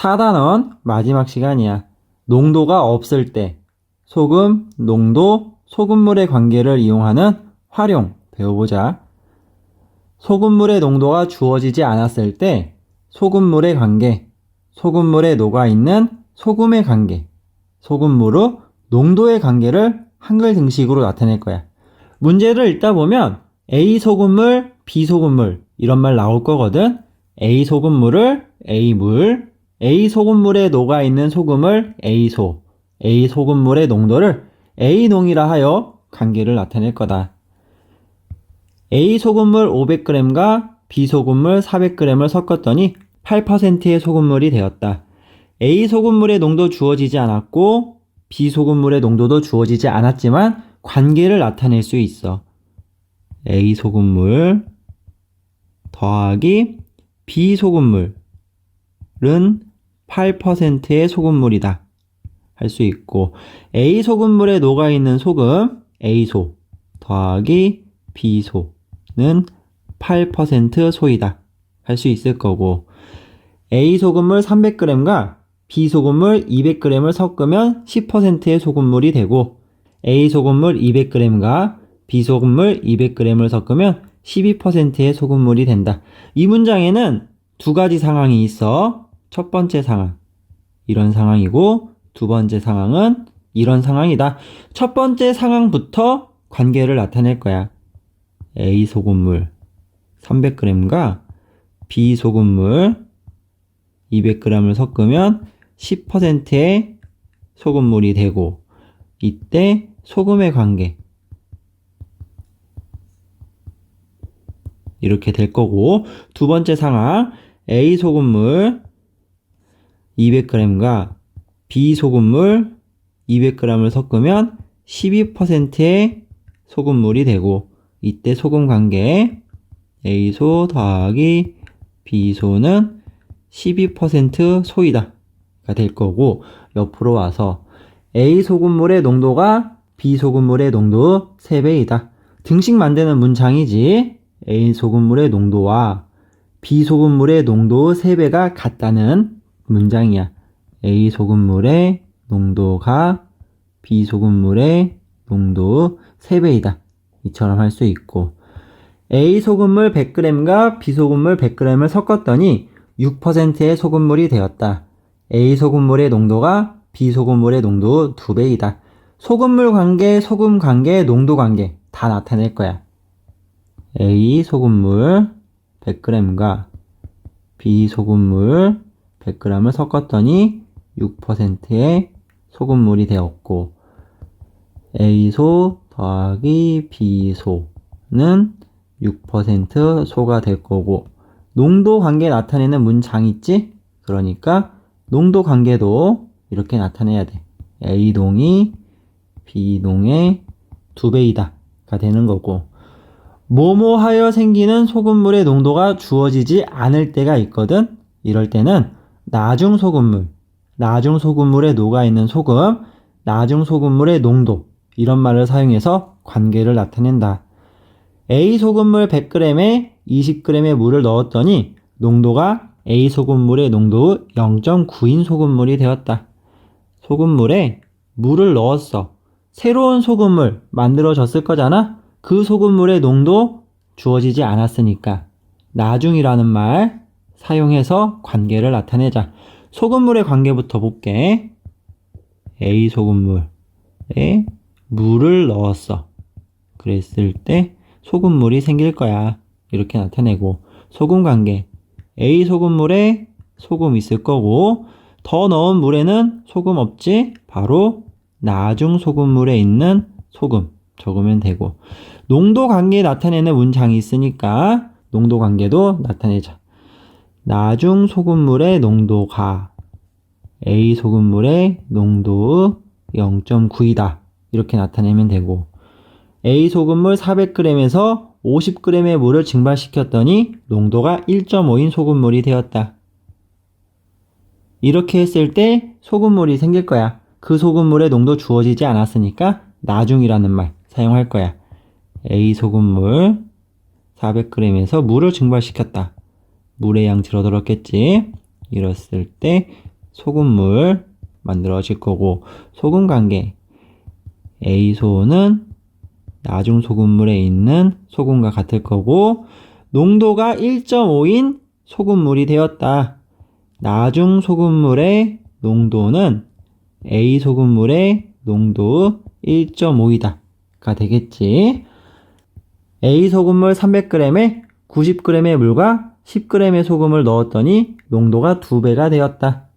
4단원 마지막 시간이야. 농도가 없을 때 소금, 농도, 소금물의 관계를 이용하는 활용 배워보자. 소금물의 농도가 주어지지 않았을 때 소금물의 관계, 소금물에 녹아있는 소금의 관계, 소금물의 농도의 관계를 한글 등식으로 나타낼 거야. 문제를 읽다 보면 A 소금물, B 소금물 이런 말 나올 거거든. A 소금물을 A물, A 소금물에 녹아있는 소금을 A소, A 소금물의 농도를 A농이라 하여 관계를 나타낼 거다. A 소금물 500g과 B 소금물 400g을 섞었더니 8%의 소금물이 되었다. A 소금물의 농도 주어지지 않았고 B 소금물의 농도도 주어지지 않았지만 관계를 나타낼 수 있어. A 소금물 더하기 B 소금물은 8%의 소금물이다 할 수 있고, A 소금물에 녹아있는 소금 A소 더하기 B소는 8% 소이다 할 수 있을 거고, A 소금물 300g과 B 소금물 200g을 섞으면 10%의 소금물이 되고, A 소금물 200g과 B 소금물 200g을 섞으면 12%의 소금물이 된다. 이 문장에는 두 가지 상황이 있어. 첫 번째 상황, 이런 상황이고, 두 번째 상황은 이런 상황이다. 첫 번째 상황부터 관계를 나타낼 거야. A 소금물 300g과 B 소금물 200g을 섞으면 10%의 소금물이 되고, 이때 소금의 관계 이렇게 될 거고, 두 번째 상황 A 소금물 200g과 B 소금물 200g을 섞으면 12%의 소금물이 되고, 이때 소금 관계 A소 더하기 B소는 12% 소이다 가 될 거고, 옆으로 와서 A 소금물의 농도가 B 소금물의 농도 3배이다. 등식 만드는 문장이지. A 소금물의 농도와 B 소금물의 농도 3배가 같다는 문장이야. A 소금물의 농도가 B 소금물의 농도 3배이다. 이처럼 할 수 있고, A 소금물 100g과 B 소금물 100g을 섞었더니 6%의 소금물이 되었다. A 소금물의 농도가 B 소금물의 농도 2배이다. 소금물 관계, 소금 관계, 농도 관계 다 나타낼 거야. A 소금물 100g과 B 소금물 100g을 섞었더니 6%의 소금물이 되었고, A소 더하기 B소는 6% 소가 될 거고, 농도 관계 나타내는 문장 있지? 그러니까 농도 관계도 이렇게 나타내야 돼. A동이 B동의 2배이다 가 되는 거고, 뭐뭐 하여 생기는 소금물의 농도가 주어지지 않을 때가 있거든. 이럴 때는 나중 소금물에 녹아있는 소금, 나중 소금물의 농도 이런 말을 사용해서 관계를 나타낸다. A 소금물 100g에 20g의 물을 넣었더니 농도가 A 소금물의 농도 0.9인 소금물이 되었다. 소금물에 물을 넣었어. 새로운 소금물 만들어졌을 거잖아. 그 소금물의 농도 주어지지 않았으니까 나중이라는 말 사용해서 관계를 나타내자. 소금물의 관계부터 볼게. A 소금물에 물을 넣었어. 그랬을 때 소금물이 생길 거야. 이렇게 나타내고, 소금 관계 A 소금물에 소금 있을 거고, 더 넣은 물에는 소금 없지? 바로 나중 소금물에 있는 소금 적으면 되고, 농도 관계 나타내는 문장이 있으니까 농도 관계도 나타내자. 나중 소금물의 농도가 A 소금물의 농도의 0.9이다 이렇게 나타내면 되고, A 소금물 400g에서 50g의 물을 증발시켰더니 농도가 1.5인 소금물이 되었다. 이렇게 했을 때 소금물이 생길 거야. 그 소금물의 농도 주어지지 않았으니까 나중이라는 말 사용할 거야. A 소금물 400g에서 물을 증발시켰다. 물의 양 줄어들었겠지. 이랬을 때 소금물 만들어질 거고, 소금 관계 A소는 나중 소금물에 있는 소금과 같을 거고, 농도가 1.5인 소금물이 되었다. 나중 소금물의 농도는 A 소금물의 농도 1.5이다 가 되겠지. A 소금물 300g에 90g의 물과 10g의 소금을 넣었더니 농도가 2배가 되었다.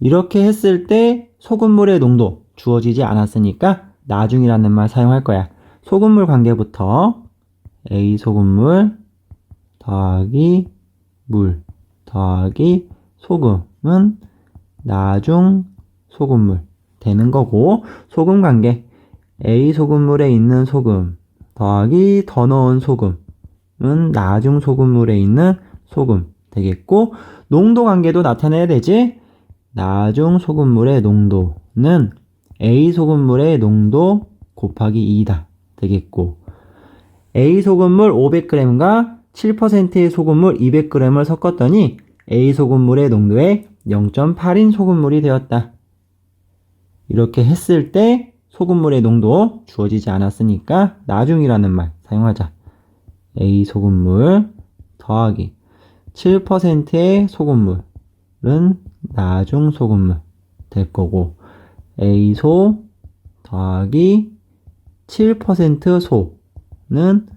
이렇게 했을 때 소금물의 농도 주어지지 않았으니까 나중이라는 말 사용할 거야. 소금물 관계부터 A 소금물 더하기 물 더하기 소금은 나중 소금물 되는 거고, 소금 관계 A 소금물에 있는 소금 더하기 더 넣은 소금은 나중 소금물에 있는 소금 되겠고, 농도 관계도 나타내야 되지. 나중 소금물의 농도는 A 소금물의 농도 곱하기 2다 되겠고, A 소금물 500g과 7%의 소금물 200g을 섞었더니 A 소금물의 농도에 0.8인 소금물이 되었다. 이렇게 했을 때 소금물의 농도 주어지지 않았으니까 나중이라는 말 사용하자. A 소금물 더하기 7%의 소금물은 나중 소금물 될 거고, A소 더하기 7% 소는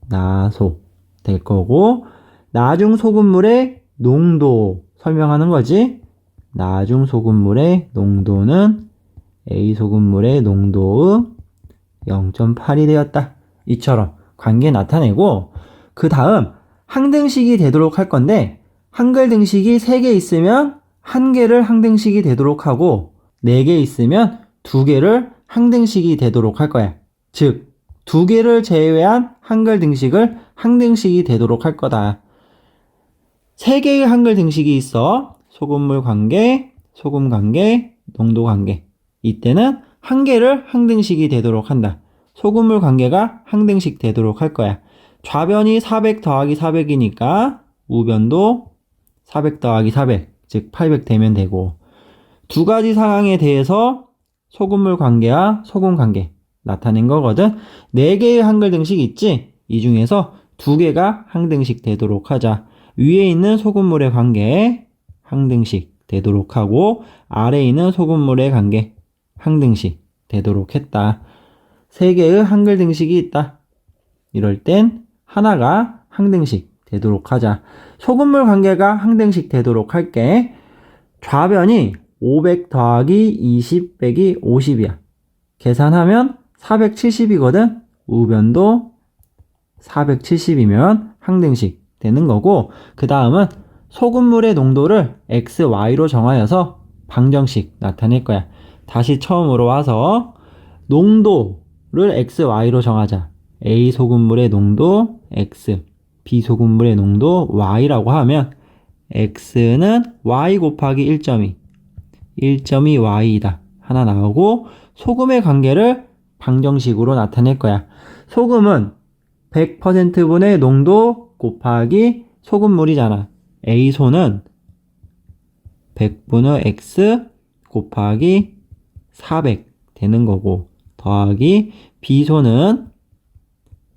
나소 될 거고, 나중 소금물의 농도 설명하는 거지. 나중 소금물의 농도는 A 소금물의 농도의 0.8이 되었다. 이처럼 관계 나타내고, 그 다음 항등식이 되도록 할 건데, 한글 등식이 3개 있으면 1개를 항등식이 되도록 하고, 4개 있으면 2개를 항등식이 되도록 할 거야. 즉 2개를 제외한 한글 등식을 항등식이 되도록 할 거다. 3개의 한글 등식이 있어. 소금물 관계, 소금 관계, 농도 관계. 이때는 1개를 항등식이 되도록 한다. 소금물 관계가 항등식 되도록 할 거야. 좌변이 400 더하기 400이니까 우변도 400 더하기 400, 즉 800 되면 되고, 두 가지 상황에 대해서 소금물 관계와 소금 관계 나타낸 거거든. 4개의 한글 등식 있지? 이 중에서 2개가 항등식 되도록 하자. 위에 있는 소금물의 관계 항등식 되도록 하고, 아래에 있는 소금물의 관계 항등식 되도록 했다. 3개의 한글 등식이 있다. 이럴 땐 하나가 항등식 되도록 하자. 소금물 관계가 항등식 되도록 할게. 좌변이 500 더하기 20 빼기 50이야. 계산하면 470이거든. 우변도 470이면 항등식 되는 거고, 그 다음은 소금물의 농도를 XY로 정하여서 방정식 나타낼 거야. 다시 처음으로 와서 농도를 XY로 정하자. A 소금물의 농도 X, B 소금물의 농도 Y라고 하면 X는 Y 곱하기 1.2, 1.2Y이다. 하나 나오고, 소금의 관계를 방정식으로 나타낼 거야. 소금은 100%분의 농도 곱하기 소금물이잖아. A소는 100분의 X 곱하기 400 되는 거고, 더하기 B소는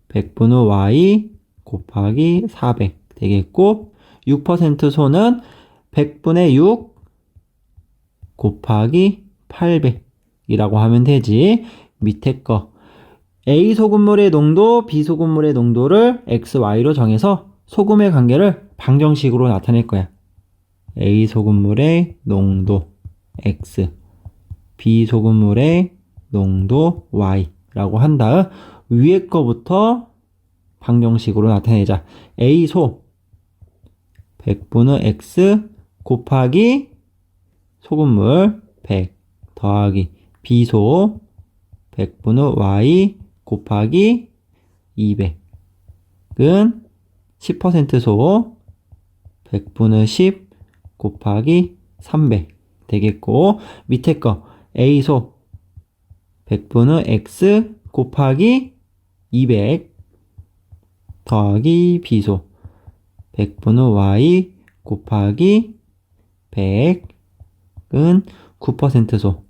100분의 Y 곱하기 400 되겠고, 6%소는 100분의 6 곱하기 800이라고 하면 되지. 밑에 거 A 소금물의 농도, B 소금물의 농도를 XY로 정해서 소금의 관계를 방정식으로 나타낼 거야. A 소금물의 농도 X, B 소금물의 농도 Y라고 한 다음 위에 거부터 방정식으로 나타내자. A소 100분의 X 곱하기 소금물 100 더하기 B소 100분의 Y 곱하기 200은 10%소 100분의 10 곱하기 300 되겠고, 밑에 거 A소 100분의 X 곱하기 200 더하기 B소 100분의 Y 곱하기 100은 9%소.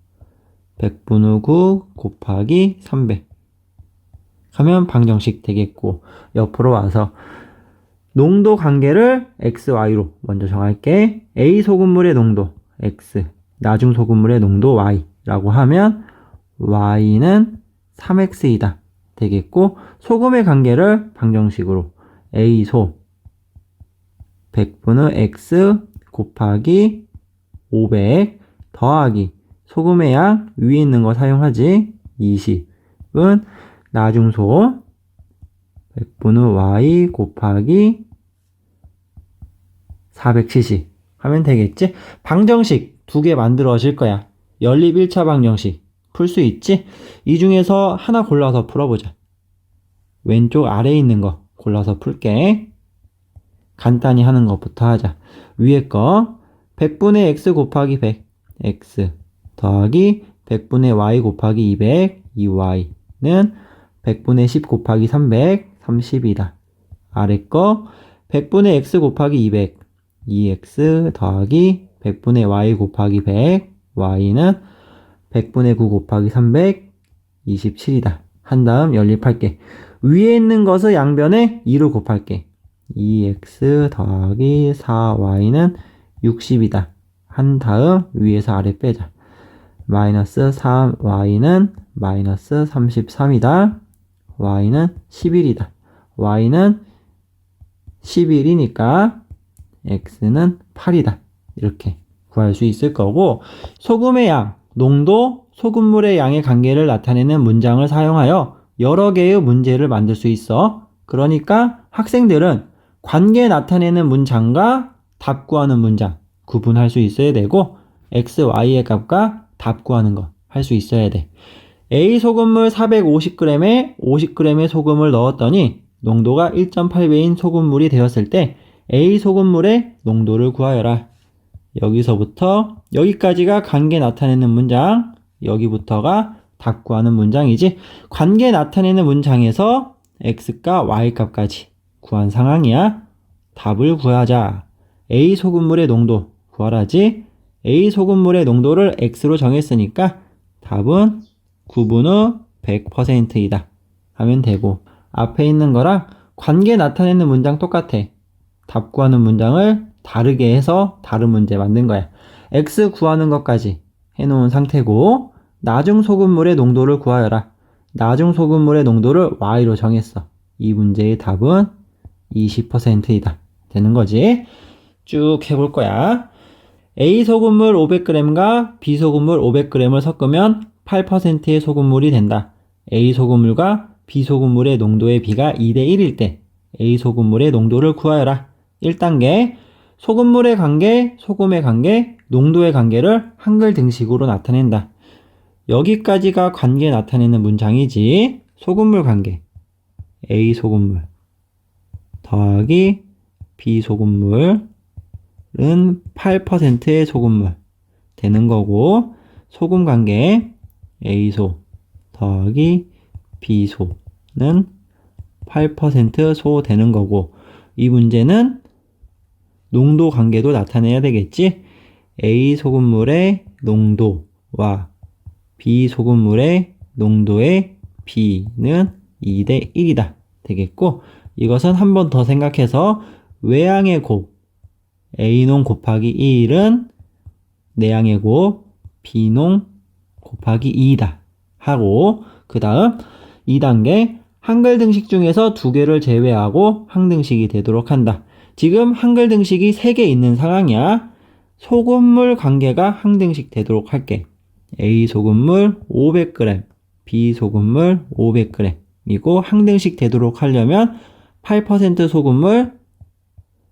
100분의 9 곱하기 300 하면 방정식 되겠고, 옆으로 와서 농도 관계를 XY로 먼저 정할게. A 소금물의 농도 X, 나중 소금물의 농도 Y라고 하면 Y는 3X이다 되겠고, 소금의 관계를 방정식으로 A소 100분의 X 곱하기 500 더하기 소금의 양 위에 있는 거 사용하지 20은 나중소 100분의 Y 곱하기 400cc 하면 되겠지? 방정식 두 개 만들어질 거야. 연립 1차 방정식 풀 수 있지? 이 중에서 하나 골라서 풀어보자. 왼쪽 아래에 있는 거 골라서 풀게. 간단히 하는 것부터 하자. 위에 거 100분의 X 곱하기 100 X 더하기 100분의 Y 곱하기 200 2Y는 100분의 10 곱하기 300 30이다. 아래 거 100분의 X 곱하기 200 2X 더하기 100분의 Y 곱하기 100 Y는 100분의 9 곱하기 300 27이다. 한 다음 연립할게. 위에 있는 것을 양변에 2로 곱할게. 2x 더하기 4y는 60이다. 한 다음 위에서 아래 빼자. 마이너스 3y는 마이너스 33이다. y는 11이다. y는 11이니까 x는 8이다. 이렇게 구할 수 있을 거고, 소금의 양, 농도, 소금물의 양의 관계를 나타내는 문장을 사용하여 여러 개의 문제를 만들 수 있어. 그러니까 학생들은 관계 나타내는 문장과 답 구하는 문장 구분할 수 있어야 되고, x, y의 값과 답 구하는 거 할 수 있어야 돼. A 소금물 450g에 50g의 소금을 넣었더니 농도가 1.8배인 소금물이 되었을 때 A 소금물의 농도를 구하여라. 여기서부터 여기까지가 관계 나타내는 문장, 여기부터가 답 구하는 문장이지. 관계 나타내는 문장에서 x과 y 값까지 구한 상황이야. 답을 구하자. A 소금물의 농도 구하라지. A 소금물의 농도를 x로 정했으니까 답은 9분의 100%이다 하면 되고, 앞에 있는 거랑 관계 나타내는 문장 똑같아. 답 구하는 문장을 다르게 해서 다른 문제 만든 거야. x 구하는 것까지 해놓은 상태고, 나중 소금물의 농도를 구하여라. 나중 소금물의 농도를 y로 정했어. 이 문제의 답은 20%이다 되는 거지. 쭉 해볼 거야. A 소금물 500g과 B 소금물 500g을 섞으면 8%의 소금물이 된다. A 소금물과 B 소금물의 농도의 비가 2대1일 때 A 소금물의 농도를 구하여라. 1단계 소금물의 관계, 소금의 관계, 농도의 관계를 한글 등식으로 나타낸다. 여기까지가 관계 나타내는 문장이지. 소금물 관계 A 소금물 더하기 B 소금물은 8%의 소금물 되는 거고, 소금 관계 A소 더하기 B소는 8%소 되는 거고, 이 문제는 농도 관계도 나타내야 되겠지. A 소금물의 농도와 B 소금물의 농도의 B는 2대1이다 되겠고, 이것은 한 번 더 생각해서 외양의 곱 A농 곱하기 1은 내양의 곱 B농 곱하기 2이다 하고, 그 다음 2단계 한글 등식 중에서 두 개를 제외하고 항등식이 되도록 한다. 지금 한글 등식이 3개 있는 상황이야. 소금물 관계가 항등식 되도록 할게. A 소금물 500g, B 소금물 500g 이고, 항등식 되도록 하려면 8% 소금물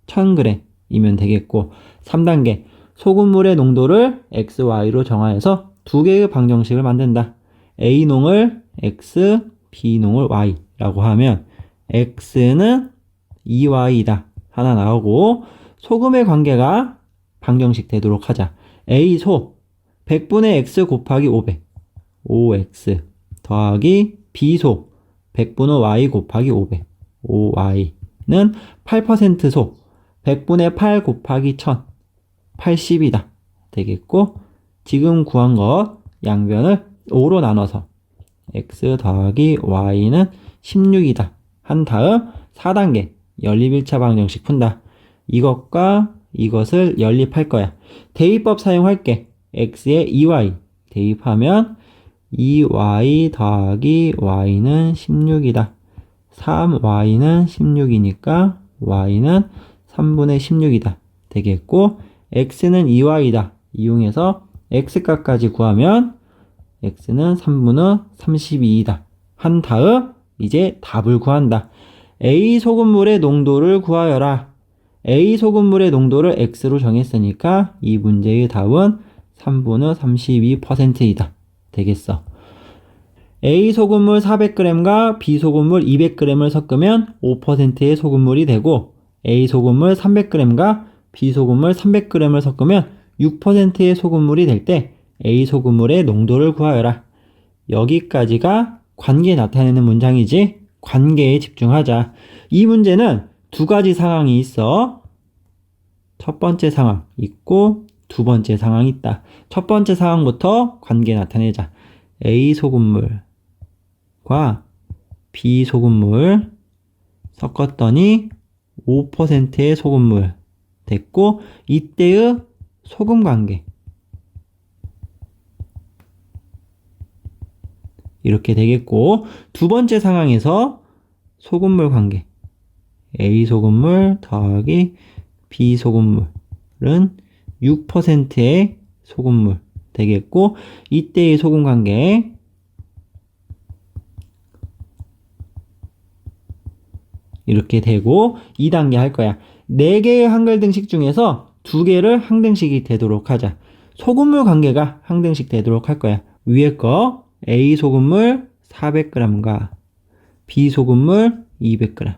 1000g 이면 되겠고, 3단계 소금물의 농도를 x, y로 정하여서 두 개의 방정식을 만든다. A농을 x, B농을 y라고 하면 x는 2y이다 하나 나오고, 소금의 관계가 방정식 되도록 하자. A소 100분의 x 곱하기 500 5x 더하기 B소 100분의 y 곱하기 500 5y는 8%소 100분의 8 곱하기 1000 80이다. 되겠고, 지금 구한 것 양변을 5로 나눠서 x 더하기 y는 16이다. 한 다음 4단계 연립 1차 방정식 푼다. 이것과 이것을 연립할 거야. 대입법 사용할게. x에 2y 대입하면 2y 더하기 y는 16이다. 3y는 16이니까 y는 3분의 16이다. 되겠고, x는 2y다. 이용해서 x값까지 구하면 x는 3분의 32이다. 한 다음 이제 답을 구한다. A 소금물의 농도를 구하여라. A 소금물의 농도를 x로 정했으니까 이 문제의 답은 3분의 32%이다. 되겠어. A 소금물 400g과 B 소금물 200g을 섞으면 5%의 소금물이 되고, A 소금물 300g과 B 소금물 300g을 섞으면 6%의 소금물이 될 때 A 소금물의 농도를 구하여라. 여기까지가 관계 나타내는 문장이지. 관계에 집중하자. 이 문제는 두 가지 상황이 있어. 첫 번째 상황 있고 두 번째 상황 있다. 첫 번째 상황부터 관계 나타내자. A 소금물과 B 소금물 섞었더니 5%의 소금물 됐고, 이때의 소금 관계 이렇게 되겠고, 두 번째 상황에서 소금물 관계 A 소금물 더하기 B 소금물은 6%의 소금물 되겠고, 이때의 소금 관계 이렇게 되고, 2단계 할 거야. 4개의 항글등식 중에서 2개를 항등식이 되도록 하자. 소금물 관계가 항등식 되도록 할 거야. 위에 거 A 소금물 400g과 B 소금물 200g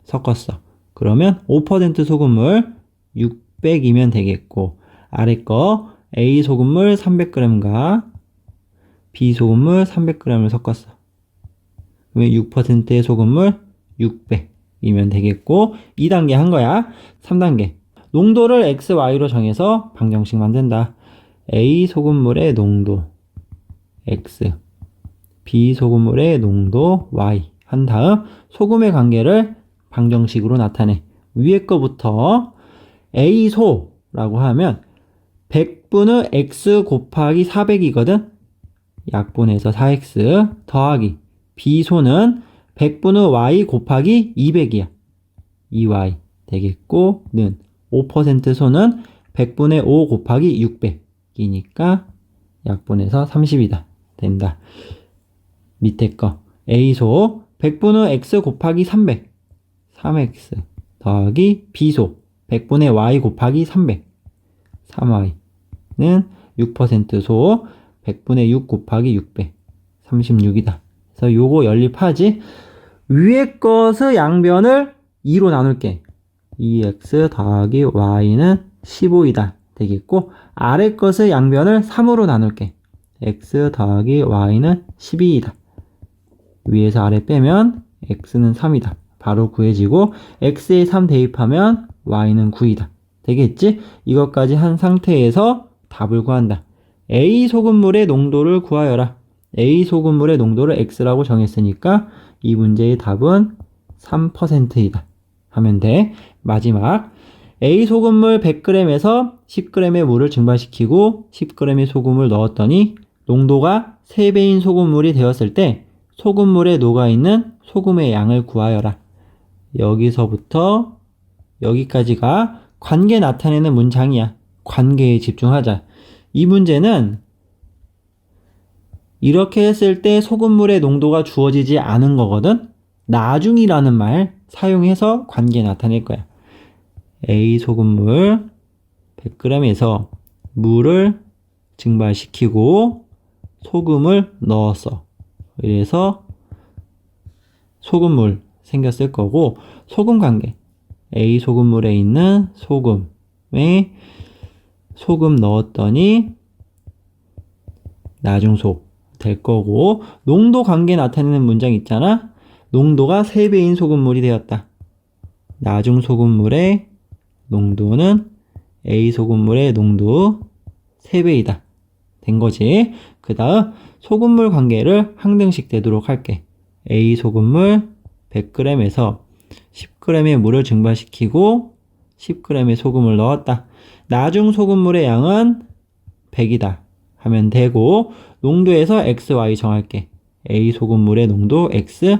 섞었어. 그러면 5% 소금물 600이면 되겠고, 아래 거 A 소금물 300g과 B 소금물 300g을 섞었어. 그러면 6%의 소금물 600이면 되겠고, 2단계 한 거야. 3단계 농도를 x, y로 정해서 방정식 만든다. A 소금물의 농도 x, B 소금물의 농도 y 한 다음 소금의 관계를 방정식으로 나타내. 위에 거부터 A 소라고 하면 100분의 x 곱하기 400이거든. 약분해서 4x 더하기 B 소는 100분의 y 곱하기 200이야. 2y 되겠고, 는 5% 소는 100분의 5 곱하기 600이니까 약분해서 30이다. 된다. 밑에 거 A소 100분의 x 곱하기 300 3x 더하기 B소 100분의 y 곱하기 300 3y는 6%소 100분의 6 곱하기 600 36이다. 그래서 요거 연립하지. 위에 것의 양변을 2로 나눌게. 2x 더하기 y는 15이다. 되겠고, 아래 것의 양변을 3으로 나눌게. x 더하기 y는 12이다. 위에서 아래 빼면 x는 3이다. 바로 구해지고, x에 3 대입하면 y는 9이다. 되겠지? 이것까지 한 상태에서 답을 구한다. A 소금물의 농도를 구하여라. A 소금물의 농도를 x라고 정했으니까 이 문제의 답은 3%이다. 하면 돼. 마지막 A 소금물 100g에서 10g의 물을 증발시키고 10g의 소금을 넣었더니 농도가 3배인 소금물이 되었을 때 소금물에 녹아있는 소금의 양을 구하여라. 여기서부터 여기까지가 관계 나타내는 문장이야. 관계에 집중하자. 이 문제는 이렇게 했을 때 소금물의 농도가 주어지지 않은 거거든. 나중이라는 말 사용해서 관계 나타낼 거야. A 소금물 100g에서 물을 증발시키고 소금을 넣었어. 그래서 소금물 생겼을 거고, 소금 관계 A 소금물에 있는 소금에 소금 넣었더니 나중소 될 거고, 농도 관계 나타내는 문장 있잖아. 농도가 3배인 소금물이 되었다. 나중 소금물의 농도는 A 소금물의 농도 3배이다. 된 거지. 그 다음 소금물 관계를 항등식 되도록 할게. A 소금물 100g에서 10g의 물을 증발시키고 10g의 소금을 넣었다. 나중 소금물의 양은 100이다. 하면 되고 농도에서 X, Y 정할게. A 소금물의 농도 X,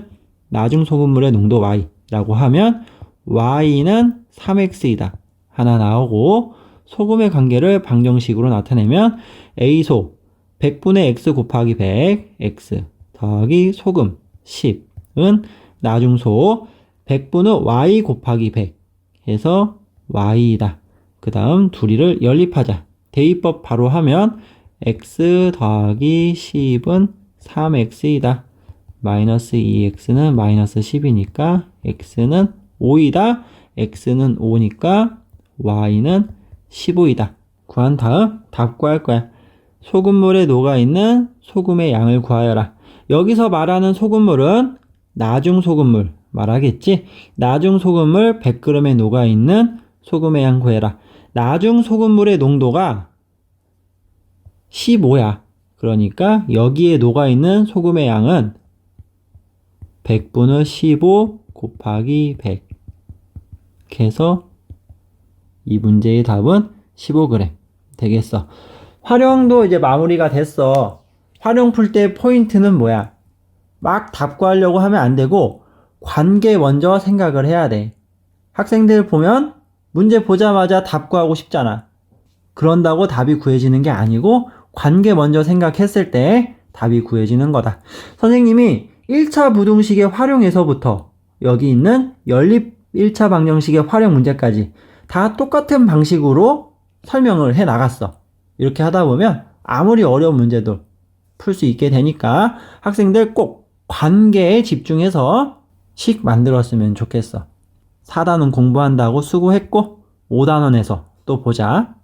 나중 소금물의 농도 Y라고 하면 Y는 3X이다. 하나 나오고 소금의 관계를 방정식으로 나타내면 A소 100분의 X 곱하기 100 X 더하기 소금 10은 나중소 100분의 Y 곱하기 100 해서 Y이다. 그 다음 둘이를 연립하자. 대입법 바로 하면 X 더하기 10은 3X이다. 마이너스 2X는 마이너스 10이니까 X는 5이다. X는 5니까 Y는 15이다. 구한 다음 답 구할 거야. 소금물에 녹아있는 소금의 양을 구하여라. 여기서 말하는 소금물은 나중 소금물 말하겠지? 나중 소금물 100g에 녹아있는 소금의 양 구해라. 나중 소금물의 농도가 15야. 그러니까 여기에 녹아있는 소금의 양은 100분의 15 곱하기 100 이렇게 해서 이 문제의 답은 15g 되겠어. 활용도 이제 마무리가 됐어. 활용 풀 때 포인트는 뭐야? 막 답 구하려고 하면 안 되고 관계 먼저 생각을 해야 돼. 학생들 보면 문제 보자마자 답 구하고 싶잖아. 그런다고 답이 구해지는 게 아니고 관계 먼저 생각했을 때 답이 구해지는 거다. 선생님이 1차 부등식의 활용에서부터 여기 있는 연립 1차 방정식의 활용 문제까지 다 똑같은 방식으로 설명을 해 나갔어. 이렇게 하다 보면 아무리 어려운 문제도 풀 수 있게 되니까 학생들 꼭 관계에 집중해서 식 만들었으면 좋겠어. 4단원 공부한다고 수고했고 5단원에서 또 보자.